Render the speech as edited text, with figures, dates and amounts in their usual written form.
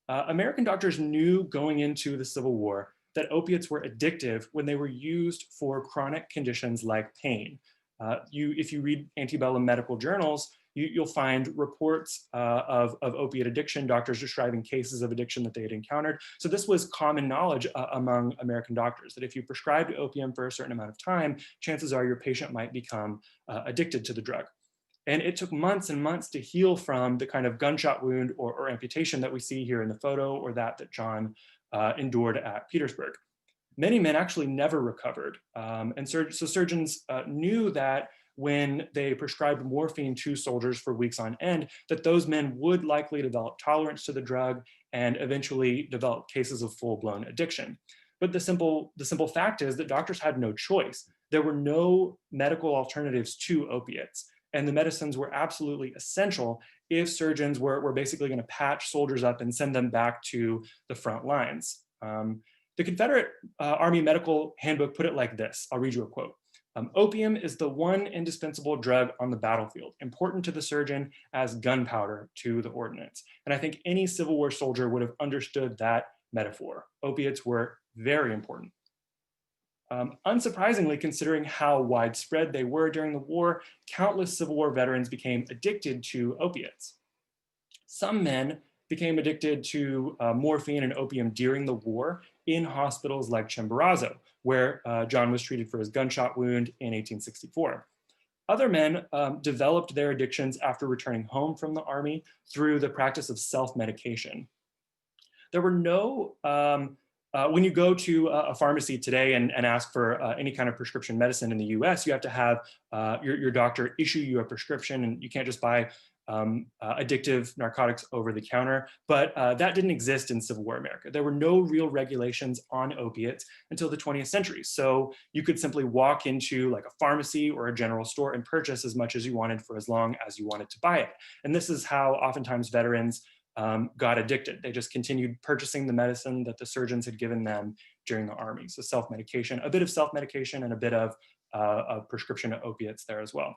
American doctors knew going into the Civil War that opiates were addictive when they were used for chronic conditions like pain. If you read antebellum medical journals, you'll find reports of opiate addiction, doctors describing cases of addiction that they had encountered. So this was common knowledge among American doctors, that if you prescribed opium for a certain amount of time, chances are your patient might become addicted to the drug. And it took months and months to heal from the kind of gunshot wound or amputation that we see here in the photo, or that John endured at Petersburg. Many men actually never recovered. So surgeons knew that when they prescribed morphine to soldiers for weeks on end, that those men would likely develop tolerance to the drug and eventually develop cases of full-blown addiction. But the simple fact is that doctors had no choice. There were no medical alternatives to opiates, and the medicines were absolutely essential if surgeons were basically going to patch soldiers up and send them back to the front lines. The Confederate Army Medical Handbook put it like this. I'll read you a quote. Opium is the one indispensable drug on the battlefield, important to the surgeon as gunpowder to the ordnance. And I think any Civil War soldier would have understood that metaphor. Opiates were very important. Unsurprisingly, considering how widespread they were during the war, countless Civil War veterans became addicted to opiates. Some men became addicted to morphine and opium during the war in hospitals like Chimborazo, where John was treated for his gunshot wound in 1864. Other men developed their addictions after returning home from the army through the practice of self-medication. There were no, when you go to a pharmacy today and ask for any kind of prescription medicine in the US, you have to have your doctor issue you a prescription, and you can't just buy addictive narcotics over the counter. But that didn't exist in Civil War America. There were no real regulations on opiates until the 20th century. So you could simply walk into like a pharmacy or a general store and purchase as much as you wanted for as long as you wanted to buy it. And this is how oftentimes veterans got addicted. They just continued purchasing the medicine that the surgeons had given them during the army. So self-medication, a bit of self-medication and a bit of prescription opiates there as well.